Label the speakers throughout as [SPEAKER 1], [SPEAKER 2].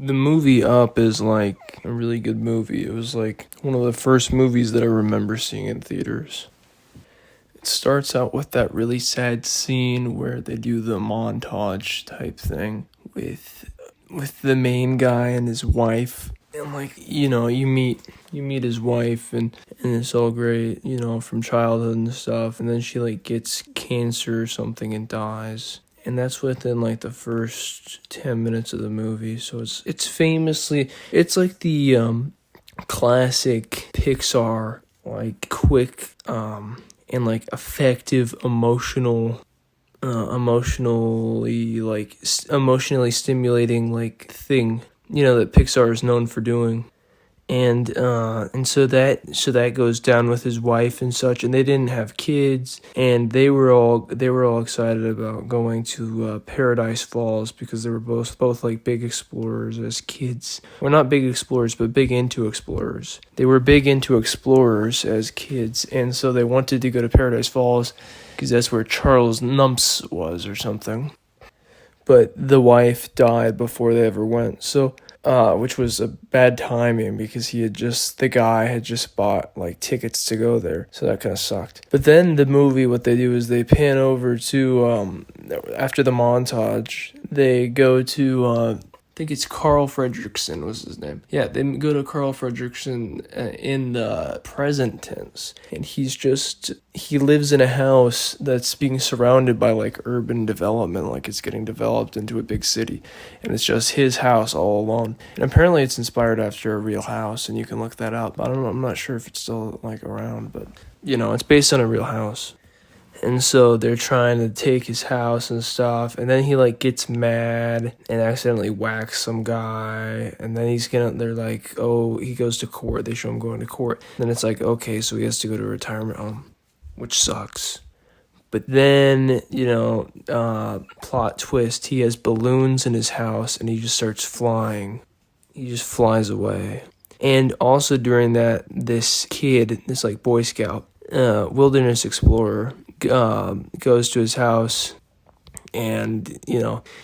[SPEAKER 1] The movie Up is like a really good movie. It was like one of the first movies that I remember seeing in theaters. It starts out with that really sad scene where they do the montage type thing with the main guy and his wife. And like, you meet his wife and it's all great, from childhood and stuff, and then she like gets cancer or something and dies. And that's within like the first 10 minutes of the movie. So it's like the classic Pixar, like quick and like effective emotionally stimulating like thing, that Pixar is known for doing. And so that goes down with his wife and such, and they didn't have kids, and they were all excited about going to Paradise Falls because they were both like big explorers as kids. Well, not big explorers, but big into explorers. They were big into explorers as kids, and so they wanted to go to Paradise Falls because that's where Charles Numps was or something. But the wife died before they ever went, so which was a bad timing because the guy had just bought like tickets to go there, so that kind of sucked. But then the movie, what they do is they pan over to after the montage, they go to I think it's Carl Fredricksen was his name. Yeah, they go to Carl Fredricksen in the present tense, and he lives in a house that's being surrounded by like urban development, like it's getting developed into a big city, and it's just his house all alone. And apparently it's inspired after a real house, and you can look that up. I don't know, I'm not sure if it's still like around, but it's based on a real house. And so they're trying to take his house and stuff, and then he like gets mad and accidentally whacks some guy, and then they're like, oh, he goes to court. They show him going to court. Then it's like, okay, so he has to go to a retirement home, which sucks. But then, plot twist, he has balloons in his house and he just starts flying. He just flies away. And also during that, this kid, this like Boy Scout, wilderness explorer, goes to his house, and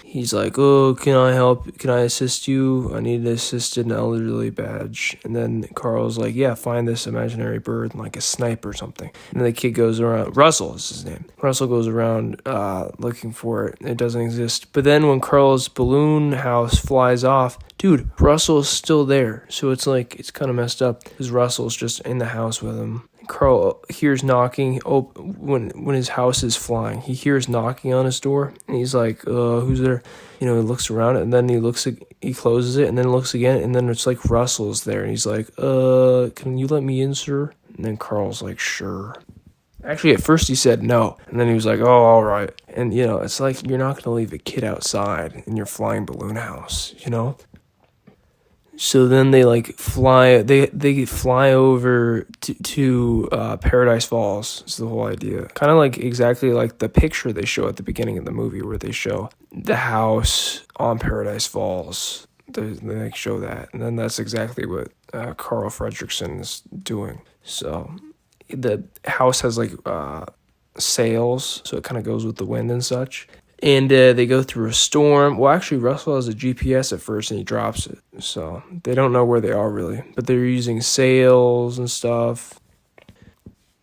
[SPEAKER 1] he's like, oh, can I help, can I assist you, I need to assist an elderly badge. And then Carl's like, yeah, find this imaginary bird, like a snipe or something. And then the kid goes around, Russell is his name, Russell goes around looking for it. It doesn't exist. But then when Carl's balloon house flies off, dude, Russell's still there. So it's like, it's kind of messed up because Russell's just in the house with him. Carl hears knocking. Oh, when his house is flying, he hears knocking on his door, and he's like, "Who's there?" He looks around, and then he closes it, and then looks again, and then it's like Russell's there, and he's like, "Can you let me in, sir?" And then Carl's like, "Sure." Actually, at first he said no, and then he was like, "Oh, all right." And it's like you're not gonna leave a kid outside in your flying balloon house, So then they like fly. They fly over to Paradise Falls. Is the whole idea. Kind of like exactly like the picture they show at the beginning of the movie, where they show the house on Paradise Falls. They show that, and then that's exactly what Carl Fredricksen is doing. So the house has like sails, so it kind of goes with the wind and such. And they go through a storm. Well, actually, Russell has a GPS at first, and he drops it. So they don't know where they are, really. But they're using sails and stuff.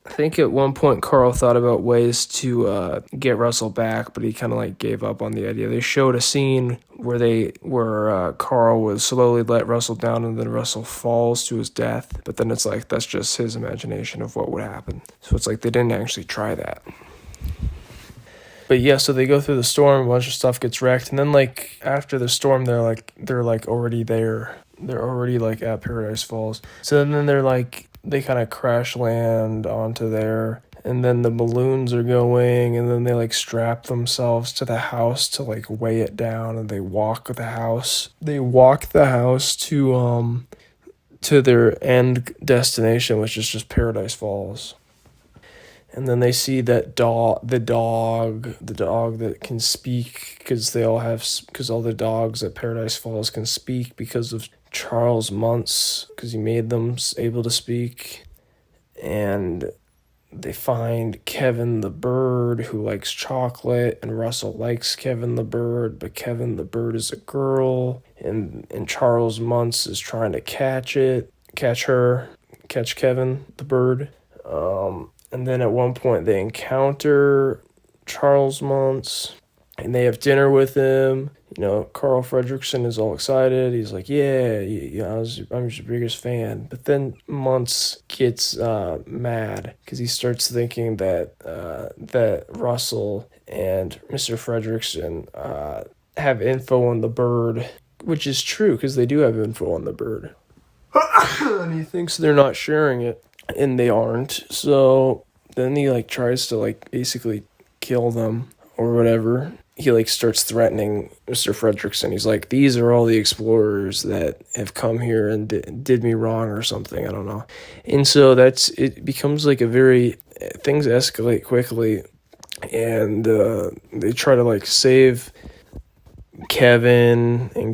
[SPEAKER 1] I think at one point, Carl thought about ways to get Russell back, but he kind of like gave up on the idea. They showed a scene where Carl would slowly let Russell down, and then Russell falls to his death. But then it's like, that's just his imagination of what would happen. So it's like they didn't actually try that. But yeah, so they go through the storm, a bunch of stuff gets wrecked, and then like after the storm, they're like already there. They're already like at Paradise Falls. So then they kind of crash land onto there, and then the balloons are going, and then they like strap themselves to the house to like weigh it down, and they walk the house. They walk the house to their end destination, which is just Paradise Falls. And then they see that the dog that can speak, because all the dogs at Paradise Falls can speak because of Charles Muntz, because he made them able to speak. And they find Kevin the bird who likes chocolate, and Russell likes Kevin the bird, but Kevin the bird is a girl, and Charles Muntz is trying to catch Kevin the bird. And then at one point they encounter Charles Muntz and they have dinner with him. Carl Fredricksen is all excited. He's like, yeah, I'm your biggest fan. But then Muntz gets mad because he starts thinking that Russell and Mr. Fredricksen have info on the bird, which is true because they do have info on the bird. And he thinks they're not sharing it, and they aren't. So then he tries to basically kill them or whatever. He starts threatening Mr. Fredricksen. He's like, these are all the explorers that have come here and did me wrong or something. I don't know. And so it becomes things escalate quickly, and they try to save Kevin and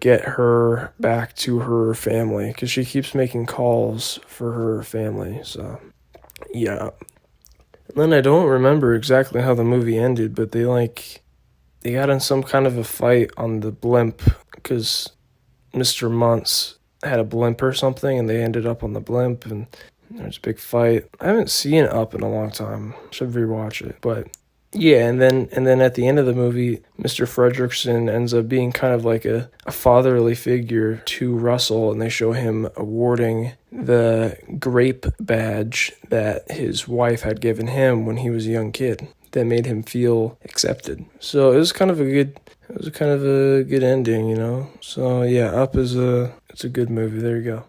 [SPEAKER 1] get her back to her family because she keeps making calls for her family. So yeah. Then I don't remember exactly how the movie ended, but they got in some kind of a fight on the blimp because Mr. Muntz had a blimp or something, and they ended up on the blimp, and there was a big fight. I haven't seen Up in a long time. Should rewatch it, but yeah. And then at the end of the movie, Mr. Fredricksen ends up being kind of like a fatherly figure to Russell, and they show him awarding the grape badge that his wife had given him when he was a young kid that made him feel accepted. So it was kind of a good ending, So yeah, Up it's a good movie. There you go.